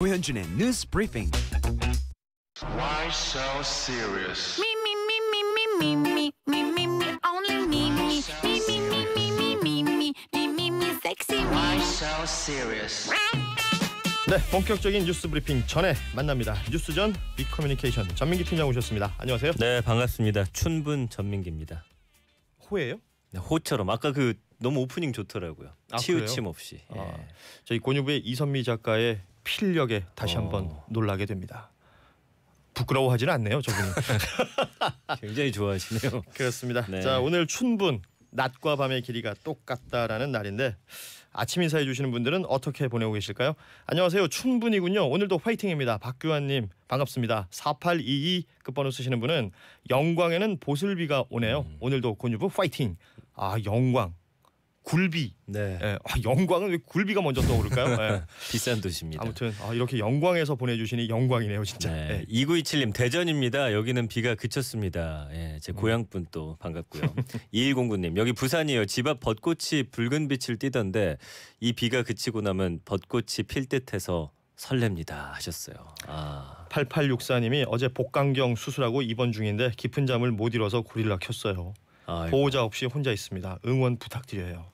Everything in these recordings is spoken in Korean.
고현준의 뉴스 브리핑. Why so serious? Me, me, me, me, me, me, me, me, me, me, only me, me, me, me, me, me, me, me, me, me, me, me, sexy me. Why so serious? 네, 본격적인 뉴스 브리핑 전에 만납니다. 뉴스전 빅커뮤니케이션 전민기 팀장 오셨습니다. 안녕하세요. 네, 반갑습니다. 춘분 전민기입니다. 호예요? 네, 호처럼 아까 그 너무 오프닝 좋더라고요. 치우침 그래요? 없이. 저희 고뉴부의 이선미 작가의 필력에 다시 한번 놀라게 됩니다. 부끄러워하지는 않네요, 저분이. 굉장히 좋아하시네요. 그렇습니다. 네. 자, 오늘 춘분, 낮과 밤의 길이가 똑같다라는 날인데 아침 인사해 주시는 분들은 어떻게 보내고 계실까요? 안녕하세요, 춘분이군요. 오늘도 화이팅입니다. 박규환님 반갑습니다. 4822 끝번호 쓰시는 분은 영광에는 보슬비가 오네요. 오늘도 고뉴부 화이팅. 아, 영광, 굴비. 네. 예, 영광은 왜 굴비가 먼저 떠오를까요? 예. 비싼 도시입니다. 아무튼 이렇게 영광에서 보내주시니 영광이네요, 진짜. 네. 예. 2927님 대전입니다. 여기는 비가 그쳤습니다. 예, 제 고향분 또 반갑고요. 2109님 여기 부산이에요. 집 앞 벚꽃이 붉은 빛을 띠던데 이 비가 그치고 나면 벚꽃이 필 듯해서 설렙니다 하셨어요. 8864님이 어제 복강경 수술하고 입원 중인데 깊은 잠을 못 이뤄서 고릴라 켰어요. 아이고. 보호자 없이 혼자 있습니다. 응원 부탁드려요.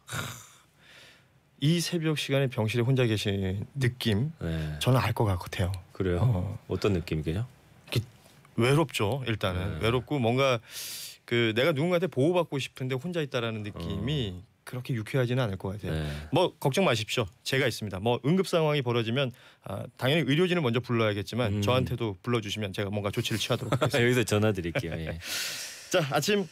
이 새벽 시간에 병실에 혼자 계신 느낌 네. 저는 알 것 같아요. 그래요? 어떤 느낌이게요? 외롭죠. 일단은 외롭고 뭔가 그 내가 누군가한테 보호받고 싶은데 혼자 있다라는 느낌이 그렇게 유쾌하지는 않을 것 같아요. 네. 뭐 걱정 마십시오. 제가 있습니다. 뭐 응급 상황이 벌어지면 당연히 의료진을 먼저 불러야겠지만 저한테도 불러주시면 제가 뭔가 조치를 취하도록 하겠습니다. 여기서 전화 드릴게요. 예. 자, 아침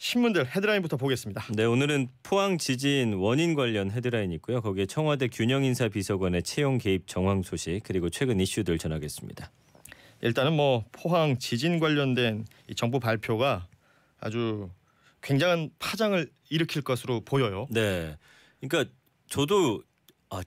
신문들 헤드라인부터 보겠습니다. 네, 오늘은 포항 지진 원인 관련 헤드라인 있고요. 거기에 청와대 균형인사 비서관의 채용 개입 정황 소식 그리고 최근 이슈들 전하겠습니다. 일단은 뭐 포항 지진 관련된 이 정부 발표가 아주 굉장한 파장을 일으킬 것으로 보여요. 네, 그러니까 저도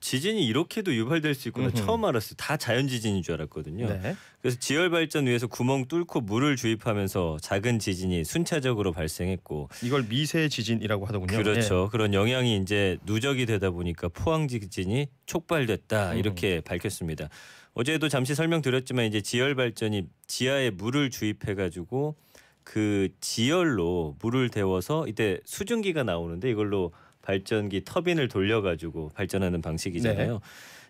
지진이 이렇게도 유발될 수 있구나 처음 알았어요. 다 자연 지진인 줄 알았거든요. 네. 그래서 지열 발전 위에서 구멍 뚫고 물을 주입하면서 작은 지진이 순차적으로 발생했고 이걸 미세 지진이라고 하더군요. 그렇죠. 그런 영향이 이제 누적이 되다 보니까 포항 지진이 촉발됐다 이렇게 밝혔습니다. 어제도 잠시 설명드렸지만 이제 지열 발전이 지하에 물을 주입해가지고 그 지열로 물을 데워서 이때 수증기가 나오는데 이걸로 발전기 터빈을 돌려가지고 발전하는 방식이잖아요.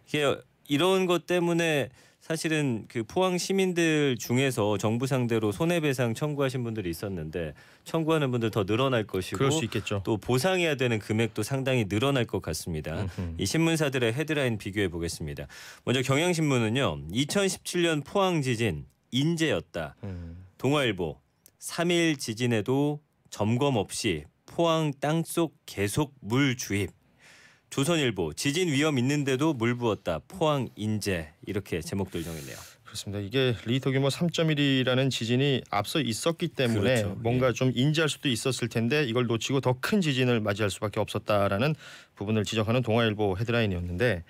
이게 이런 것 때문에 사실은 그 포항 시민들 중에서 정부 상대로 손해배상 청구하신 분들이 있었는데 청구하는 분들 더 늘어날 것이고 그럴 수 있겠죠. 또 보상해야 되는 금액도 상당히 늘어날 것 같습니다. 이 신문사들의 헤드라인 비교해 보겠습니다. 먼저 경향신문은요. 2017년 포항 지진 인재였다. 동아일보 3일 지진에도 점검 없이 포항 땅속 계속 물 주입. 조선일보 지진 위험 있는데도 물 부었다. 포항 인재 이렇게 제목들 정했네요. 그렇습니다. 이게 리히터 규모 3.1이라는 지진이 앞서 있었기 때문에 그렇죠. 뭔가 좀 인지할 수도 있었을 텐데 이걸 놓치고 더 큰 지진을 맞이할 수밖에 없었다라는 부분을 지적하는 동아일보 헤드라인이었는데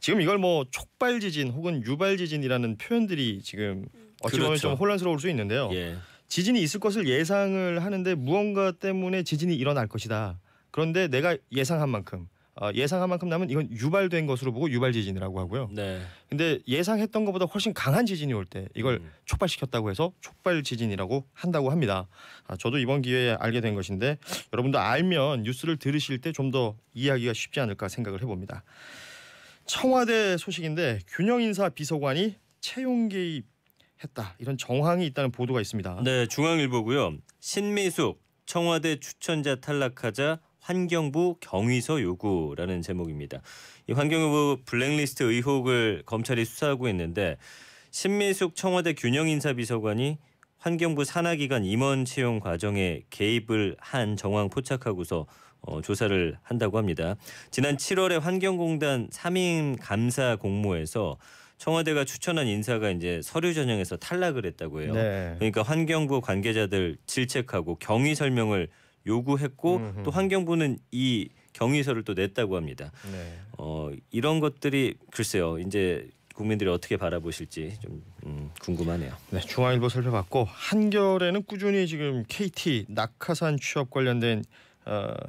지금 이걸 뭐 촉발 지진 혹은 유발 지진이라는 표현들이 지금 어찌 보면 그렇죠. 좀 혼란스러울 수 있는데요. 예. 지진이 있을 것을 예상을 하는데 무언가 때문에 지진이 일어날 것이다. 그런데 내가 예상한 만큼 나면 이건 유발된 것으로 보고 유발 지진이라고 하고요. 네. 근데 예상했던 것보다 훨씬 강한 지진이 올 때 이걸 촉발시켰다고 해서 촉발 지진이라고 한다고 합니다. 저도 이번 기회에 알게 된 것인데 여러분도 알면 뉴스를 들으실 때 좀 더 이해하기가 쉽지 않을까 생각을 해봅니다. 청와대 소식인데 균형인사 비서관이 채용 개입했다. 이런 정황이 있다는 보도가 있습니다. 네, 중앙일보고요. 신미숙 청와대 추천자 탈락하자 환경부 경위서 요구라는 제목입니다. 이 환경부 블랙리스트 의혹을 검찰이 수사하고 있는데 신미숙 청와대 균형인사비서관이 환경부 산하기관 임원 채용 과정에 개입을 한 정황 포착하고서 조사를 한다고 합니다. 지난 7월에 환경공단 3인 감사 공모에서 청와대가 추천한 인사가 이제 서류 전형에서 탈락을 했다고 해요. 네. 그러니까 환경부 관계자들 질책하고 경위 설명을 요구했고 또 환경부는 이 경위서를 또 냈다고 합니다. 네. 이런 것들이 글쎄요. 이제 국민들이 어떻게 바라보실지 좀 궁금하네요. 네, 중앙일보 살펴봤고 한겨레는 꾸준히 지금 KT 낙하산 취업 관련된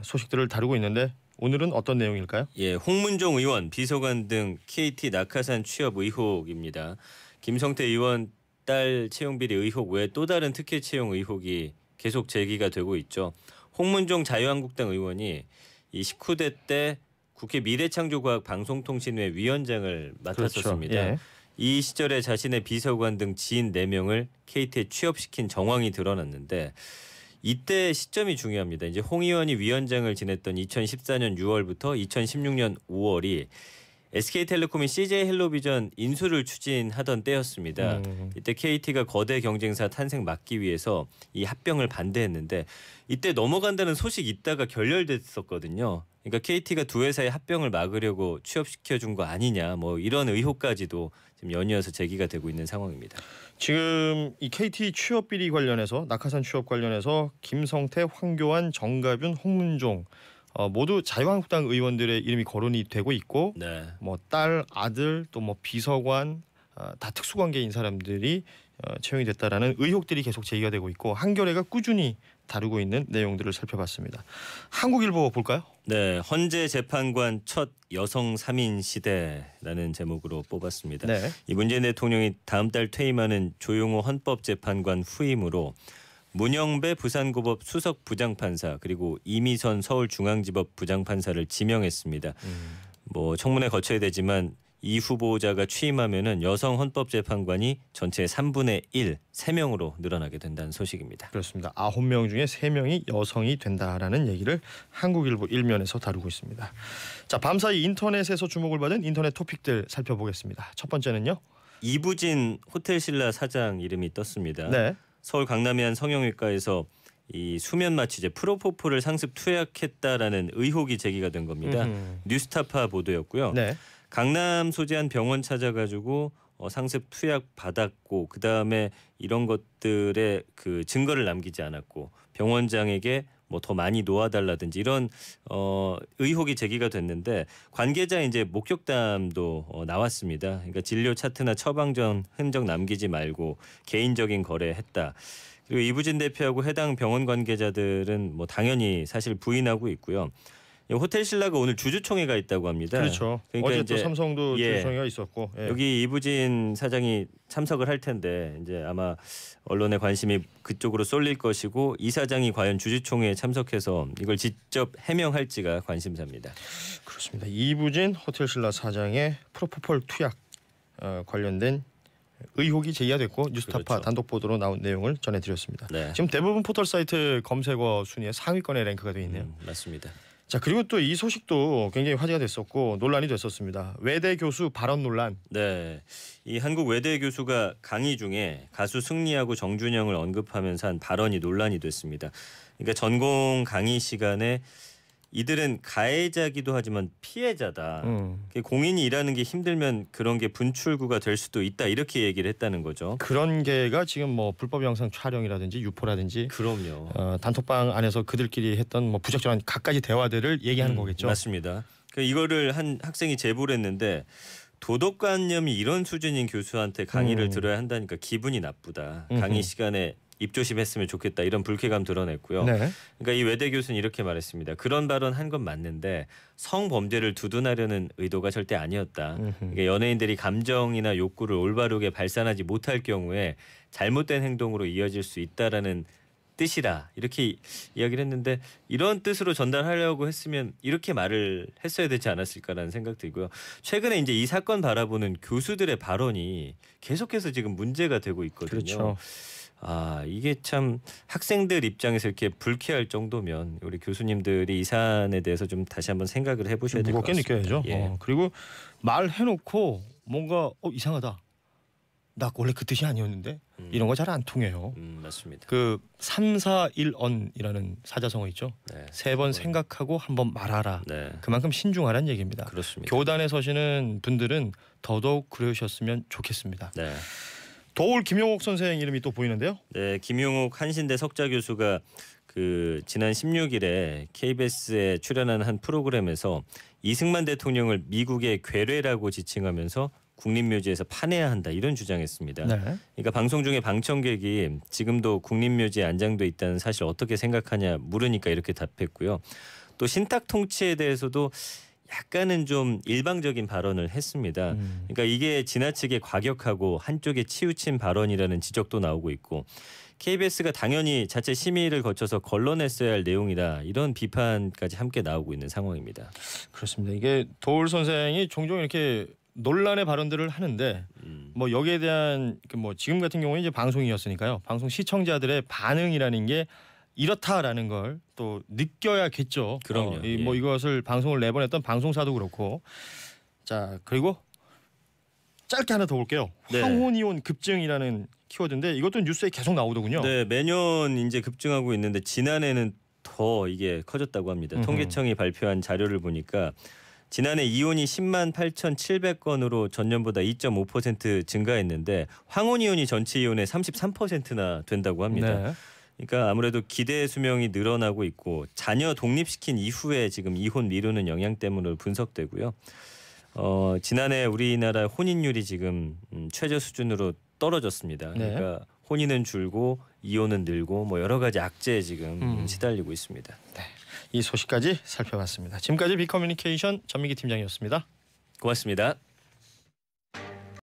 소식들을 다루고 있는데 오늘은 어떤 내용일까요? 예, 홍문종 의원, 비서관 등 KT 낙하산 취업 의혹입니다. 김성태 의원 딸 채용 비리 의혹 외에 또 다른 특혜 채용 의혹이 계속 제기가 되고 있죠. 홍문종 자유한국당 의원이 이 19대 때 국회 미래창조과학 방송통신회 위원장을 맡았었습니다. 그렇죠. 예. 이 시절에 자신의 비서관 등 지인 4명을 KT에 취업시킨 정황이 드러났는데 이때 시점이 중요합니다. 이제 홍 의원이 위원장을 지냈던 2014년 6월부터 2016년 5월이 SK텔레콤이 CJ헬로비전 인수를 추진하던 때였습니다. 이때 KT가 거대 경쟁사 탄생 막기 위해서 이 합병을 반대했는데 이때 넘어간다는 소식이 있다가 결렬됐었거든요. 그러니까 KT가 두 회사의 합병을 막으려고 취업시켜준 거 아니냐 뭐 이런 의혹까지도 지금 연이어서 제기가 되고 있는 상황입니다. 지금 이 KT 취업 비리 관련해서 낙하산 취업 관련해서 김성태, 황교안, 정가균, 홍문종 모두 자유한국당 의원들의 이름이 거론이 되고 있고 네. 뭐 딸, 아들 또 뭐 비서관 다 특수관계인 사람들이 채용이 됐다라는 의혹들이 계속 제기가 되고 있고 한겨레가 꾸준히 다루고 있는 내용들을 살펴봤습니다. 한국일보 볼까요? 네, 헌재 재판관 첫 여성 3인 시대라는 제목으로 뽑았습니다. 네. 이 문재인 대통령이 다음 달 퇴임하는 조용호 헌법재판관 후임으로 문영배 부산고법 수석 부장판사 그리고 이미선 서울중앙지법 부장판사를 지명했습니다. 뭐 청문회 거쳐야 되지만 이 후보자가 취임하면은 여성 헌법재판관이 전체의 3분의 1, 3명으로 늘어나게 된다는 소식입니다. 그렇습니다. 9명 중에 3명이 여성이 된다라는 얘기를 한국일보 1면에서 다루고 있습니다. 자, 밤사이 인터넷에서 주목을 받은 인터넷 토픽들 살펴보겠습니다. 첫 번째는요. 이부진 호텔신라 사장 이름이 떴습니다. 네. 서울 강남의 한 성형외과에서 이 수면 마취제 프로포폴을 상습 투약했다라는 의혹이 제기가 된 겁니다. 뉴스타파 보도였고요. 네. 강남 소재 한 병원 찾아가지고 상습 투약 받았고 그 다음에 이런 것들의 그 증거를 남기지 않았고 병원장에게 뭐 더 많이 놓아달라든지 이런 의혹이 제기가 됐는데 관계자 이제 목격담도 나왔습니다. 그러니까 진료 차트나 처방 전 흔적 남기지 말고 개인적인 거래했다. 그리고 이부진 대표하고 해당 병원 관계자들은 뭐 당연히 사실 부인하고 있고요. 호텔신라가 오늘 주주총회가 있다고 합니다. 그렇죠. 그러니까 어제 이제 또 삼성도 예. 주주총회가 있었고 여기 이부진 사장이 참석을 할 텐데 이제 아마 언론의 관심이 그쪽으로 쏠릴 것이고 이 사장이 과연 주주총회에 참석해서 이걸 직접 해명할지가 관심사입니다. 그렇습니다. 이부진 호텔신라 사장의 프로포폴 투약 관련된 의혹이 제기가 됐고 뉴스타파 그렇죠. 단독 보도로 나온 내용을 전해드렸습니다. 네. 지금 대부분 포털 사이트 검색어 순위에 상위권에 랭크가 되어 있네요. 맞습니다. 자, 그리고 또 이 소식도 굉장히 화제가 됐었고 논란이 됐었습니다. 외대 교수 발언 논란. 네, 이 한국 외대 교수가 강의 중에 가수 승리하고 정준영을 언급하면서 한 발언이 논란이 됐습니다. 그러니까 전공 강의 시간에 이들은 가해자기도 하지만 피해자다. 공인이 일하는 게 힘들면 그런 게 분출구가 될 수도 있다. 이렇게 얘기를 했다는 거죠. 그런 게가 지금 뭐 불법 영상 촬영이라든지 유포라든지 그럼요. 단톡방 안에서 그들끼리 했던 뭐 부적절한 갖가지 대화들을 얘기하는 거겠죠. 맞습니다. 그러니까 이거를 한 학생이 제보를 했는데 도덕관념이 이런 수준인 교수한테 강의를 들어야 한다니까 기분이 나쁘다. 강의 시간에 입조심했으면 좋겠다 이런 불쾌감 드러냈고요. 네. 그러니까 이 외대 교수는 이렇게 말했습니다. 그런 발언 한 건 맞는데 성범죄를 두둔하려는 의도가 절대 아니었다. 그러니까 연예인들이 감정이나 욕구를 올바르게 발산하지 못할 경우에 잘못된 행동으로 이어질 수 있다라는 뜻이다. 이렇게 이야기를 했는데 이런 뜻으로 전달하려고 했으면 이렇게 말을 했어야 되지 않았을까라는 생각 들고요. 최근에 이제 이 사건 바라보는 교수들의 발언이 계속해서 지금 문제가 되고 있거든요. 그렇죠. 이게 참 학생들 입장에서 이렇게 불쾌할 정도면 우리 교수님들이 이 사안에 대해서 좀 다시 한번 생각을 해보셔야 될 것 무겁게 같습니다. 느껴야죠. 예. 그리고 말해놓고 뭔가 이상하다. 나 원래 그 뜻이 아니었는데 이런 거 잘 안 통해요. 맞습니다. 그 341언이라는 사자성어 있죠. 네. 3번 생각하고 한 번 말하라. 네. 그만큼 신중하라는 얘기입니다. 그렇습니다. 교단에 서시는 분들은 더더욱 그러셨으면 좋겠습니다. 네. 도울 김용옥 선생 이름이 또 보이는데요. 네, 김용옥 한신대 석좌 교수가 그 지난 16일에 KBS에 출연한 한 프로그램에서 이승만 대통령을 미국의 괴뢰라고 지칭하면서 국립묘지에서 파내야 한다 이런 주장했습니다. 네. 그러니까 방송 중에 방청객이 지금도 국립묘지에 안장돼 있다는 사실 어떻게 생각하냐 물으니까 이렇게 답했고요. 또 신탁 통치에 대해서도 약간은 좀 일방적인 발언을 했습니다. 그러니까 이게 지나치게 과격하고 한쪽에 치우친 발언이라는 지적도 나오고 있고 KBS가 당연히 자체 심의를 거쳐서 걸러냈어야 할 내용이다. 이런 비판까지 함께 나오고 있는 상황입니다. 그렇습니다. 이게 도울 선생이 종종 이렇게 논란의 발언들을 하는데 뭐 여기에 대한 뭐 지금 같은 경우는 이제 방송이었으니까요. 방송 시청자들의 반응이라는 게 이렇다라는 걸 또 느껴야겠죠. 그럼요. 뭐 이것을 방송을 내보냈던 방송사도 그렇고. 자, 그리고 짧게 하나 더 볼게요. 네. 황혼이혼 급증이라는 키워드인데 이것도 뉴스에 계속 나오더군요. 네, 매년 이제 급증하고 있는데 지난해는 더 이게 커졌다고 합니다. 통계청이 발표한 자료를 보니까 지난해 이혼이 10만 8,700건으로 전년보다 2.5% 증가했는데 황혼 이혼이 전체 이혼의 33%나 된다고 합니다. 네. 그러니까 아무래도 기대 수명이 늘어나고 있고 자녀 독립시킨 이후에 지금 이혼 미루는 영향 때문으로 분석되고요. 지난해 우리나라 혼인율이 지금 최저 수준으로 떨어졌습니다. 네. 그러니까 혼인은 줄고 이혼은 늘고 뭐 여러 가지 악재에 지금 시달리고 있습니다. 네. 이 소식까지 살펴봤습니다. 지금까지 빅커뮤니케이션 전민기 팀장이었습니다. 고맙습니다.